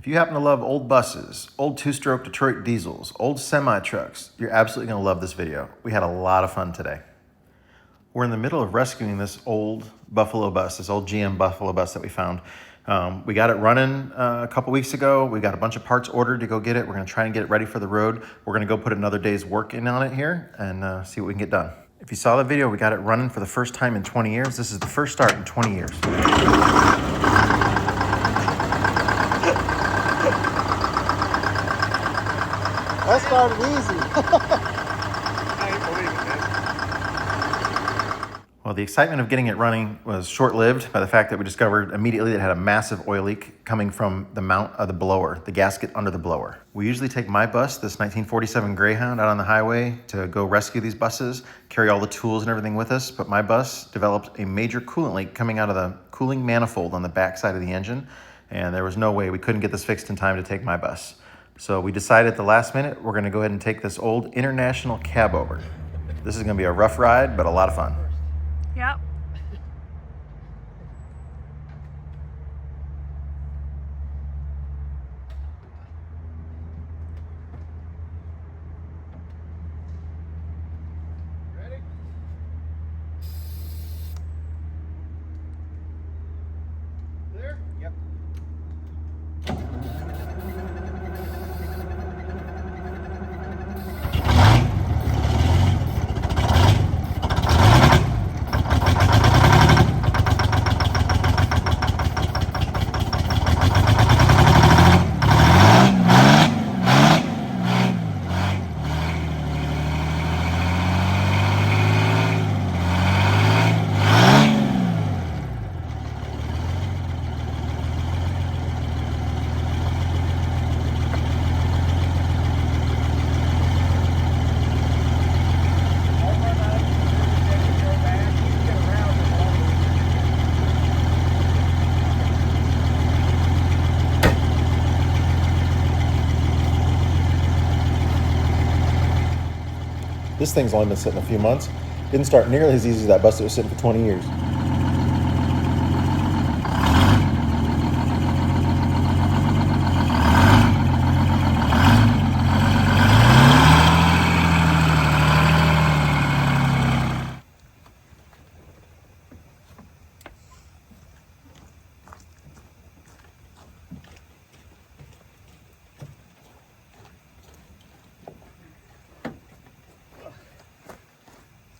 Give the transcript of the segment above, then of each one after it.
If you happen to love old buses, old two-stroke Detroit diesels, old semi-trucks, you're absolutely going to love this video. We had a lot of fun today. We're in the middle of rescuing this old Buffalo bus, this old GM Buffalo bus that we found. We got it running a couple weeks ago. We got a bunch of parts ordered to go get it. We're going to try and get it ready for the road. We're going to go put another day's work in on it here and see what we can get done. If you saw the video, we got it running for the first time in 20 years. This is the first start in 20 years. That started easy. I ain't believing it. Well, the excitement of getting it running was short-lived by the fact that we discovered immediately that it had a massive oil leak coming from the mount of the blower, the gasket under the blower. We usually take my bus, this 1947 Greyhound, out on the highway to go rescue these buses, carry all the tools and everything with us, but my bus developed a major coolant leak coming out of the cooling manifold on the back side of the engine, and there was no way we couldn't get this fixed in time to take my bus. So we decided at the last minute, we're gonna go ahead and take this old International Cabover. This is gonna be a rough ride, but a lot of fun. Yep. Ready? Clear? Yep. This thing's only been sitting a few months. Didn't start nearly as easy as that bus that was sitting for 20 years.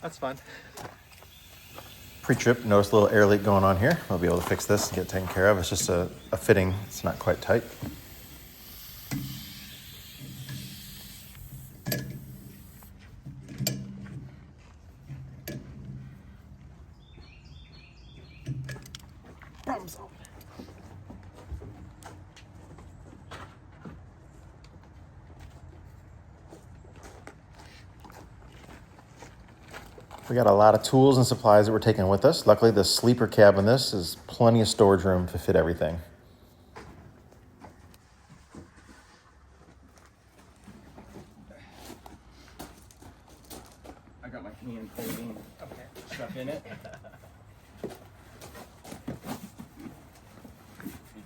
That's fun. Pre-trip, noticed a little air leak going on here. We'll be able to fix this and get it taken care of. It's just a fitting. It's not quite tight. Problem solved. We got a lot of tools and supplies that we're taking with us. Luckily, the sleeper cab in this is plenty of storage room to fit everything. I got my hand holding stuff in it. You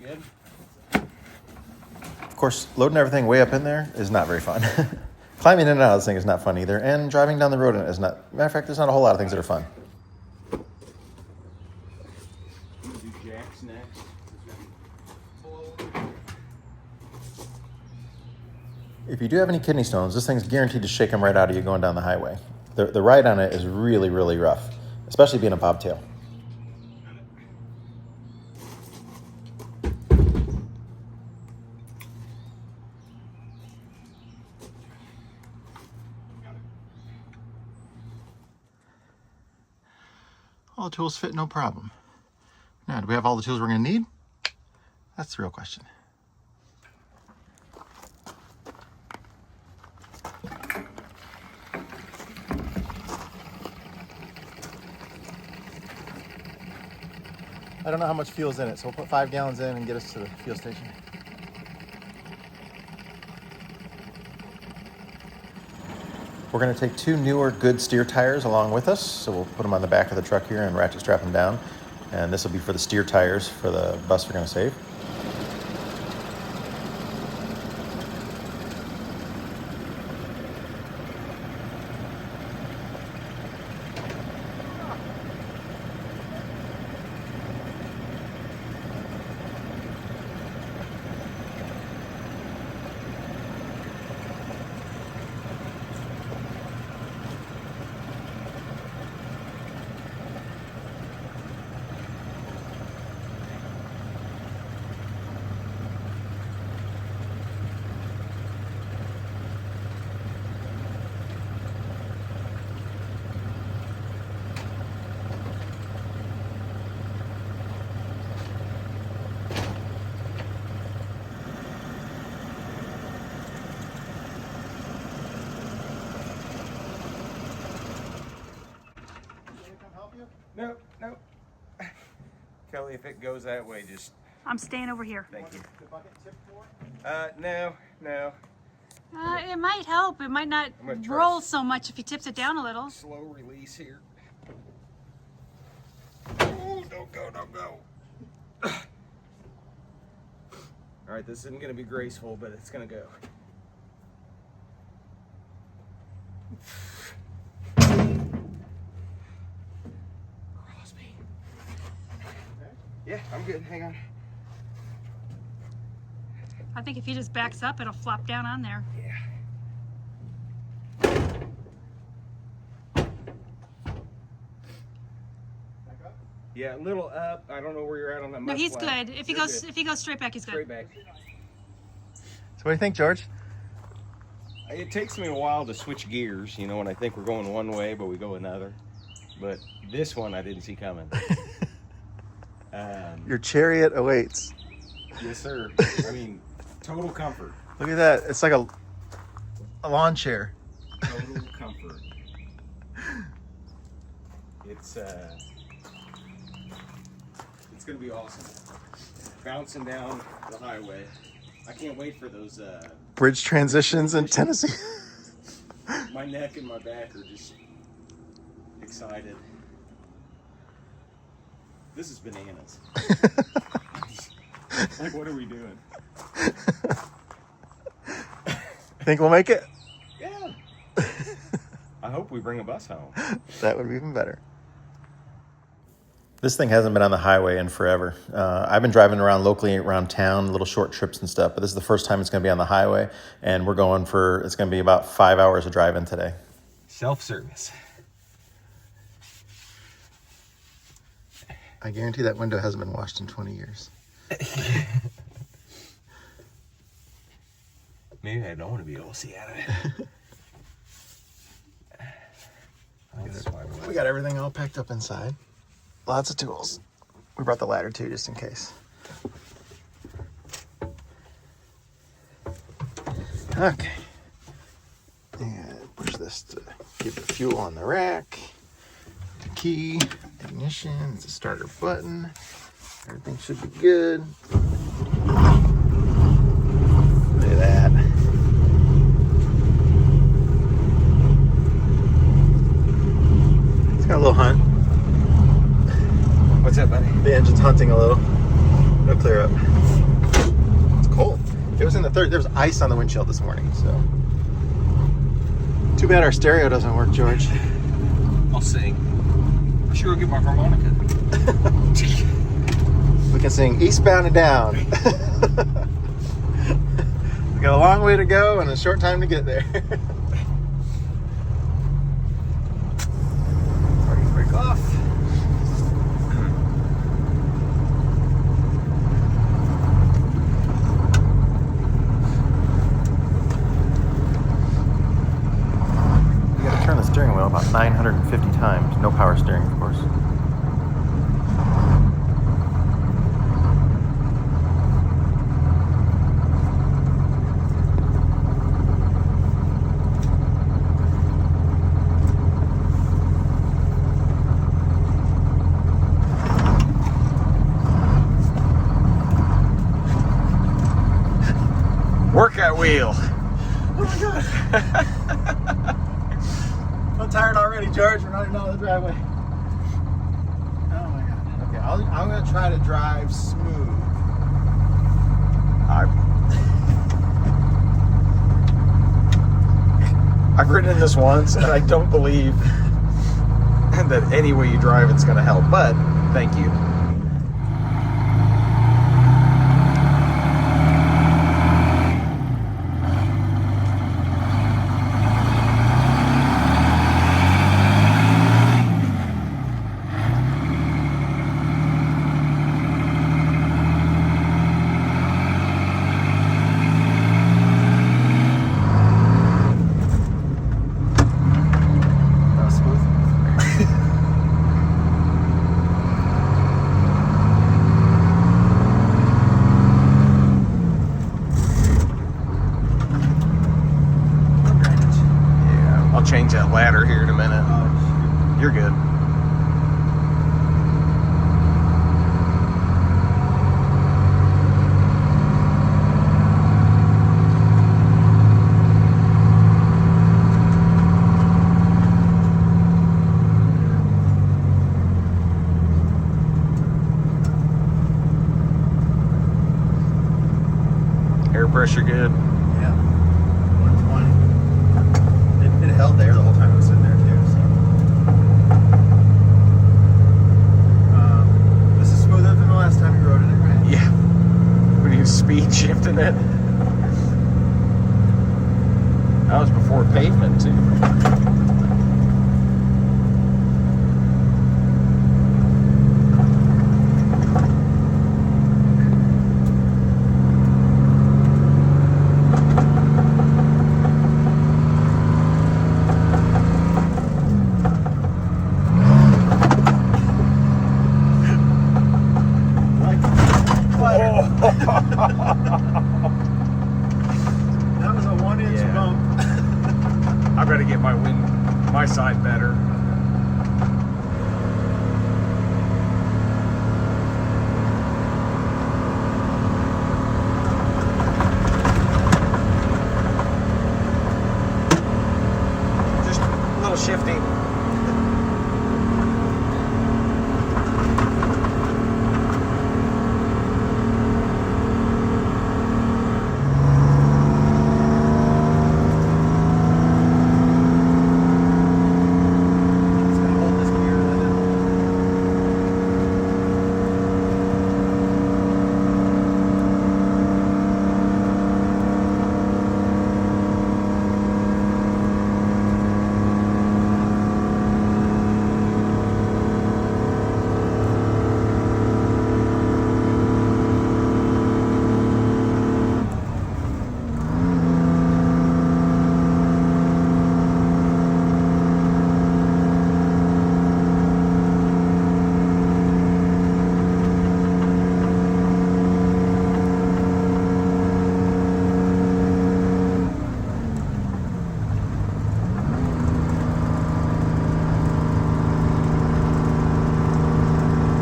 good? Of course, loading everything way up in there is not very fun. Climbing in and out of this thing is not fun either, and driving down the road in it is not. Matter of fact, there's not a whole lot of things that are fun. Do jacks next. If you do have any kidney stones, this thing's guaranteed to shake them right out of you going down the highway. The ride on it is really, really rough, especially being a bobtail. All the tools fit, no problem. Now, do we have all the tools we're going to need? That's the real question. I don't know how much fuel's in it, so we'll put 5 gallons in and get us to the fuel station. We're going to take 2 newer good steer tires along with us, so we'll put them on the back of the truck here and ratchet strap them down. And this will be for the steer tires for the bus we're going to save. Nope, nope. Kelly, if it goes that way, just I'm staying over here. thank you. The bucket tip for it? No. It might help. It might not I'm gonna try roll so much if he tips it down a little. Slow release here. Oh, don't go. All right, this isn't gonna be graceful, but it's gonna go. Crosby. Yeah, I'm good. Hang on. I think if he just backs up, it'll flop down on there. Yeah. Back up? Yeah, a little up. I don't know where you're at on that. No, mud he's flat. good. If he You're goes, good. if he goes straight back, he's good. Straight back. So what do you think, George? It takes me a while to switch gears, you know, when I think we're going one way, but we go another. But this one I didn't see coming. Your chariot awaits. Yes, sir. I mean, total comfort. Look at that. It's like a lawn chair. Total comfort. It's gonna be awesome. Bouncing down the highway. I can't wait for those. Bridge transitions in Tennessee. My neck and my back are just excited. This is bananas. Like, what are we doing? Think we'll make it? Yeah. I hope we bring a bus home. That would be even better. This thing hasn't been on the highway in forever. I've been driving around locally around town, little short trips and stuff, but this is the first time it's going to be on the highway, and it's going to be about 5 hours of driving today. Self-service. I guarantee that window hasn't been washed in 20 years. Maybe I don't want to be able to see out of it. We got everything all packed up inside. Lots of tools. We brought the ladder too, just in case. Okay. And push this to keep the fuel on the rack. The key, ignition, it's a starter button. Everything should be good. Look at that. It's got a little hunt. What's up, buddy? The engine's hunting a little. It'll clear up. It's cold. It was in the third. There was ice on the windshield this morning, so. Too bad our stereo doesn't work, George. I'll sing. I sure will get my harmonica. We can sing Eastbound and Down. We got a long way to go and a short time to get there. Party break off. You gotta turn the steering wheel about 950 times. No power steering, of course. Workout wheel. Oh my god. I'm tired already, George. We're not even out of the driveway. Oh my god. Okay, I'm going to try to drive smooth. I've ridden in this once, and I don't believe that any way you drive it's going to help, but thank you. That was smooth. Yeah, I'll change that ladder here in a minute. You're good. pressure good? Yeah, 120. It held there the whole time it was sitting there too. So this is smoother than the last time you rode in it, right? Yeah. When you speed shifting it. That was before pavement too. That was a 1-inch Yeah. bump. I better get my side better. Just a little shifting. It's gonna hold this gear and then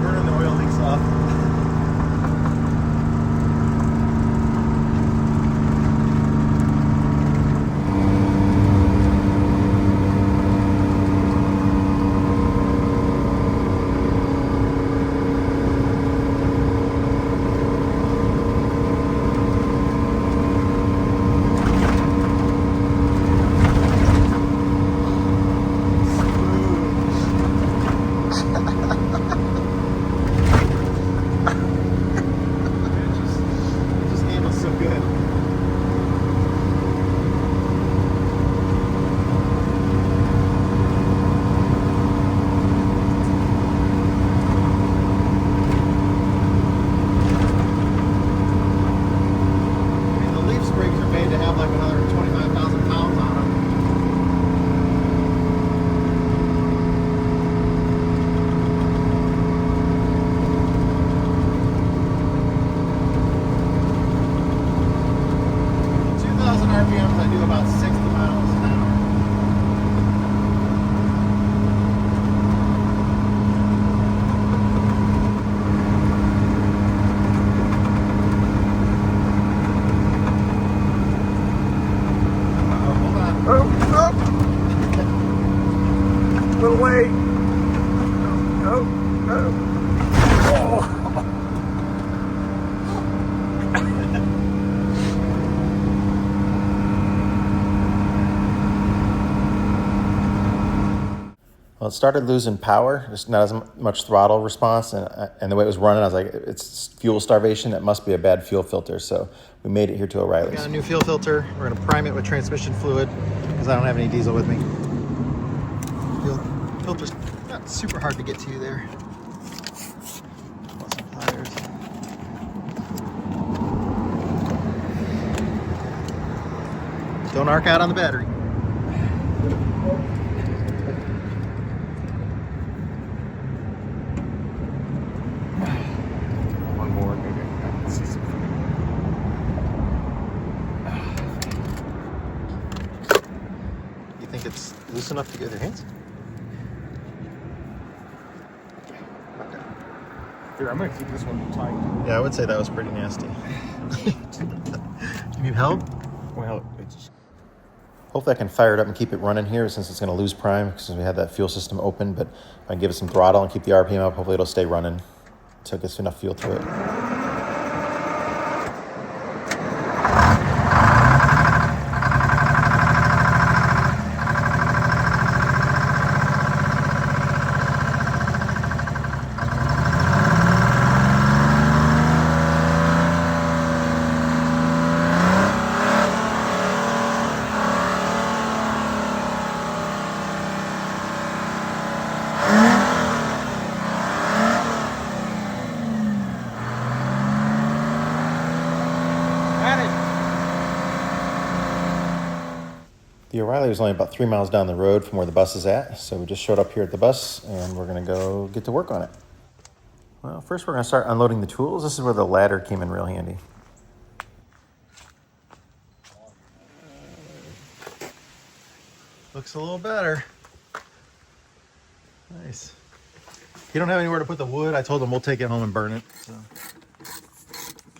burning the oil leaks off. It just handles so good. I mean, the leaf springs are made to have like another 25,000 pounds on them. RPMs, I do about 60 miles an hour. Hold on. Oh, little way. Well, it started losing power, just not as much throttle response, and the way it was running, I was like, it's fuel starvation. It must be a bad fuel filter. So we made it here to O'Reilly's. Got a new fuel filter. We're gonna prime it with transmission fluid because I don't have any diesel with me. Fuel filter's not super hard to get to there. Want some pliers. Don't arc out on the battery. One more, maybe. You think it's loose enough to get your hands? Okay. Here, I'm gonna keep this one tight. Yeah, I would say that was pretty nasty. You need help? Well, it's Hopefully I can fire it up and keep it running here since it's going to lose prime because we have that fuel system open. But if I can give it some throttle and keep the RPM up, hopefully it'll stay running until it gets enough fuel through it. The O'Reilly was only about 3 miles down the road from where the bus is at, so we just showed up here at the bus and we're gonna go get to work on it. Well, first we're gonna start unloading the tools. This is where the ladder came in real handy. Looks a little better. Nice. You don't have anywhere to put the wood. I told them we'll take it home and burn it. So.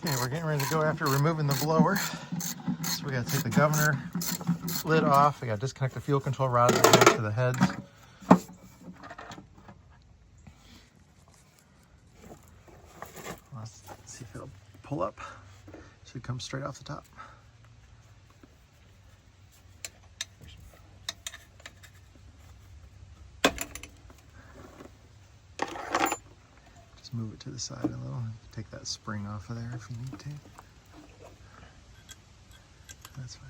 Okay, we're getting ready to go after removing the blower. So we gotta take the governor lid off. We gotta disconnect the fuel control rod that goes to the heads. Let's see if it'll pull up. Should come straight off the top. Just move it to the side a little. Take that spring off of there if you need to. That's fine.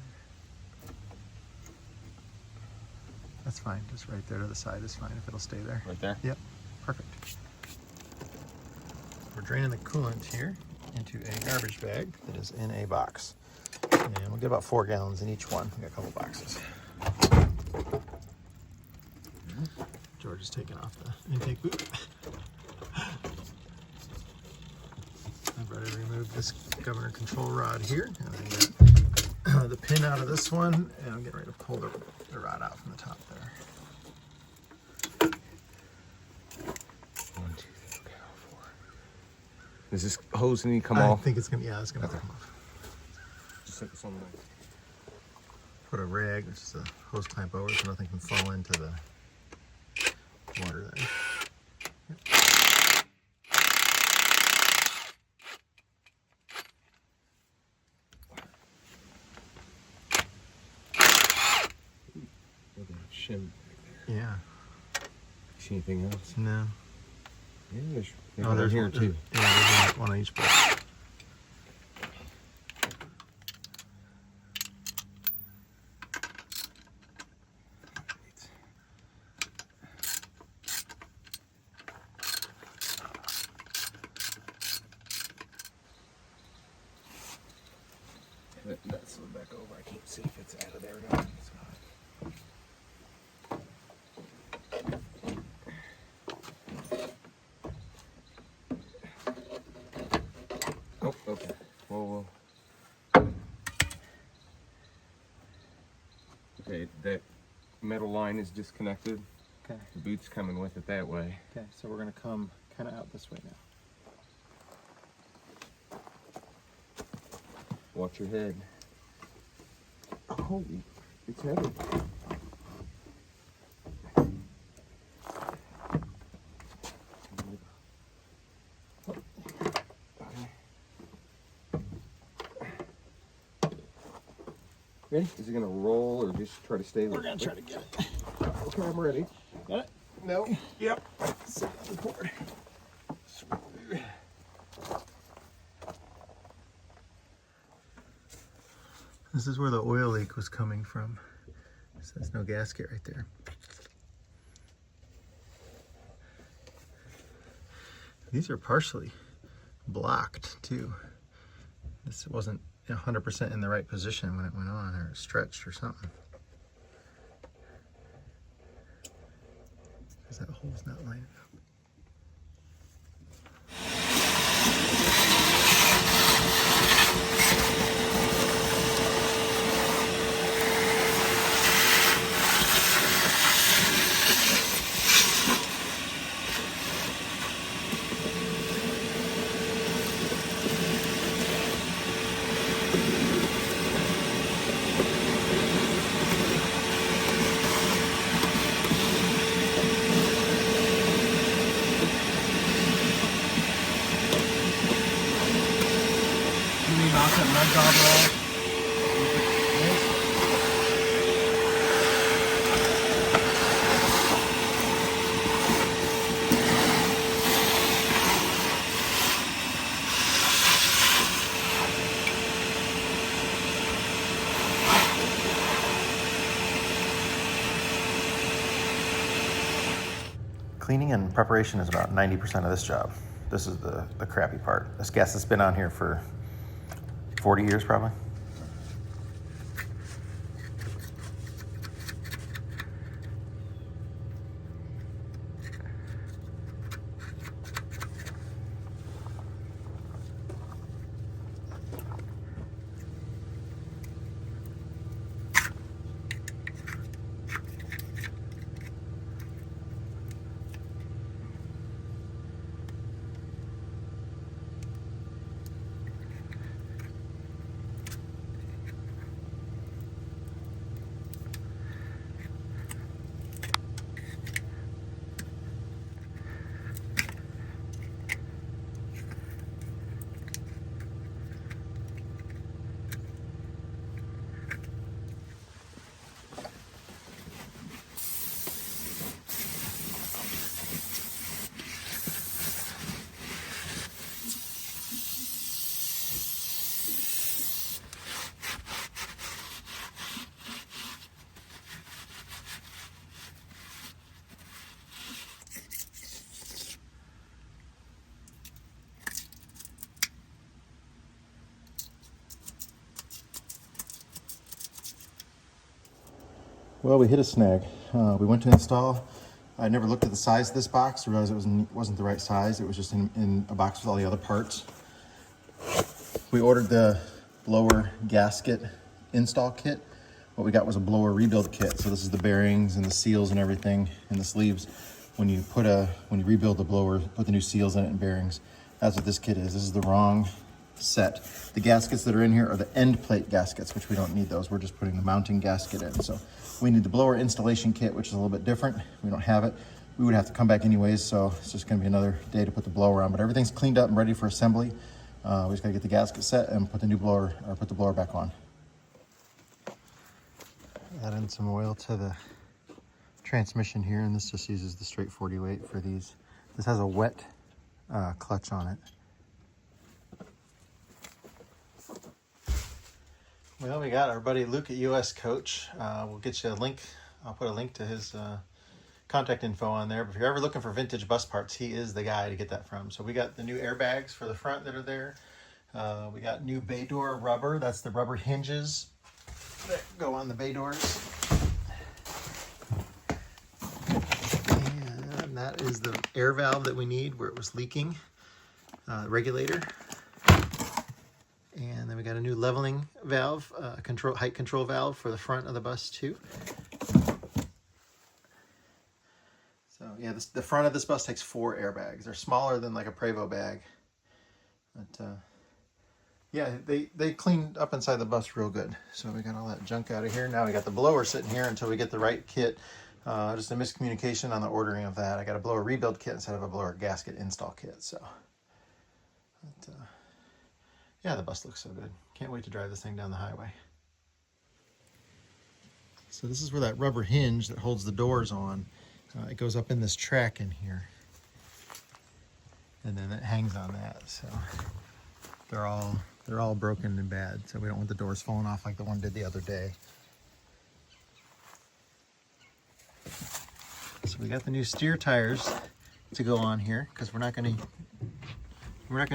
That's fine. Just right there to the side is fine if it'll stay there. Right there? Yep. Perfect. We're draining the coolant here into a garbage bag that is in a box. And we'll get about 4 gallons in each one. We got a couple boxes. George is taking off the intake boot. I've already removed this governor control rod here. And then get the pin out of this one. And I'm getting ready to pull the rod out from the top there. 1, 2, 3, okay, 4. Does this hose need to come I off? think it's gonna, yeah, it's gonna come off. Just set this on the Put a rag, which is a hose clamp over, so nothing can fall into the water there. Yep. Look at that shim back there. Yeah. See anything else? No. Yeah, there's Oh, there's here one, too. Yeah, there's one on each bolt. That's slid back over. I can't see if it's out of there or not. It's not. Oh, okay. Whoa. Okay, that metal line is disconnected. Okay. The boot's coming with it that way. Okay, so we're gonna come kind of out this way now. Watch your head. Oh, it's heavy. Ready? Is it gonna roll or just try to stay? We're gonna try to get it. Okay, I'm ready. Got it? No. Yep. Sit on the cord. This is where the oil leak was coming from. So there's no gasket right there. These are partially blocked too. This wasn't 100% in the right position when it went on, or stretched or something. Because that hole's not lining up. Cleaning and preparation is about 90% of this job. This is the crappy part. This gas has been on here for 40 years probably. Well, we hit a snag. We went to install. I never looked at the size of this box to realize it wasn't the right size. It was just in a box with all the other parts. We ordered the blower gasket install kit. What we got was a blower rebuild kit. So this is the bearings and the seals and everything and the sleeves. When you rebuild the blower, put the new seals in it and bearings. That's what this kit is. This is the wrong set. The gaskets that are in here are the end plate gaskets, which we don't need those. We're just putting the mounting gasket in. So we need the blower installation kit, which is a little bit different. We don't have it. We would have to come back anyways, so it's just gonna be another day to put the blower on, but everything's cleaned up and ready for assembly. We just gotta get the gasket set and put the blower back on. Add in some oil to the transmission here, and this just uses the straight 40-weight for these. This has a wet clutch on it. Well, we got our buddy Luke at US Coach. We'll get you a link. I'll put a link to his contact info on there. But if you're ever looking for vintage bus parts, he is the guy to get that from. So we got the new airbags for the front that are there. We got new bay door rubber. That's the rubber hinges that go on the bay doors. And that is the air valve that we need where it was leaking, regulator. And then we got a new leveling valve, height control valve for the front of the bus too. So yeah, the front of this bus takes 4 airbags. They're smaller than like a Prevost bag. But yeah, they cleaned up inside the bus real good. So we got all that junk out of here. Now we got the blower sitting here until we get the right kit. Just a miscommunication on the ordering of that. I got a blower rebuild kit instead of a blower gasket install kit. So, but, yeah, the bus looks so good. Can't wait to drive this thing down the highway. So this is where that rubber hinge that holds the doors on, it goes up in this track in here. And then it hangs on that. So they're all broken and bad. So we don't want the doors falling off like the one did the other day. So we got the new steer tires to go on here because we're not gonna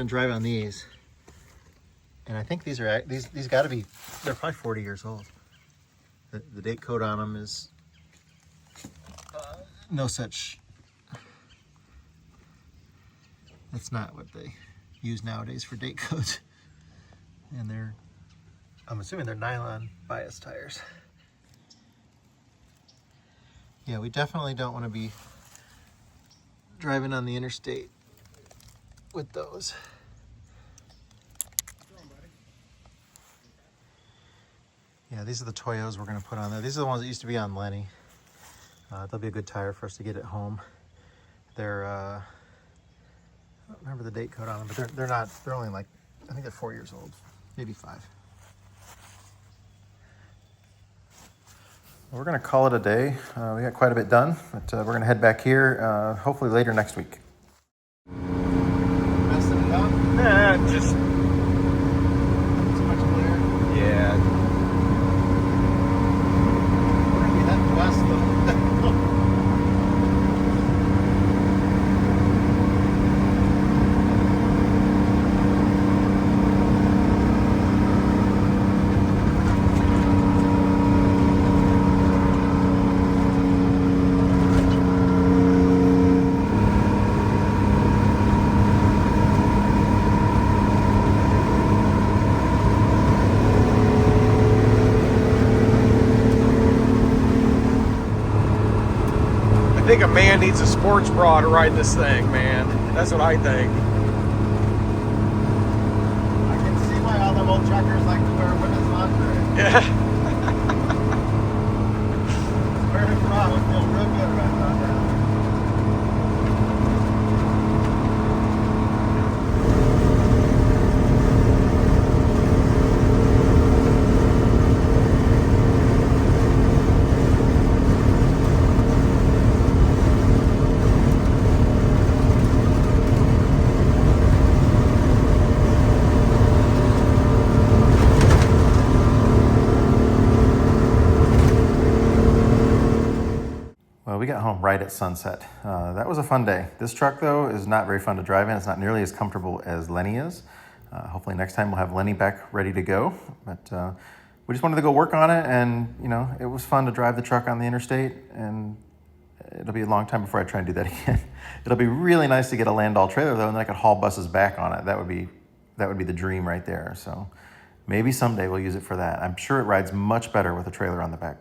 drive on these. And I think these got to be, they're probably 40 years old. The date code on them is no such, that's not what they use nowadays for date codes. And I'm assuming they're nylon bias tires. Yeah, we definitely don't want to be driving on the interstate with those. Yeah, these are the Toyos we're going to put on there. These are the ones that used to be on Lenny. They'll be a good tire for us to get at home. They're, I don't remember the date code on them, but they're only like, I think they're 4 years old, maybe 5. Well, we're going to call it a day. We got quite a bit done, but we're going to head back here, hopefully later next week. Messing it up? Nah, just, Too much glare? yeah. I think a man needs a sports bra to ride this thing, man. That's what I think. I can see why all them old truckers like to wear women's lingerie. Yeah. Wearing a bra would feel real good right about that. Well, we got home right at sunset. That was a fun day. This truck, though, is not very fun to drive in. It's not nearly as comfortable as Lenny is. Hopefully next time we'll have Lenny back ready to go. But we just wanted to go work on it, and you know, it was fun to drive the truck on the interstate, and it'll be a long time before I try and do that again. It'll be really nice to get a land-all trailer though, and then I could haul buses back on it. That would be the dream right there. So maybe someday we'll use it for that. I'm sure it rides much better with a trailer on the back.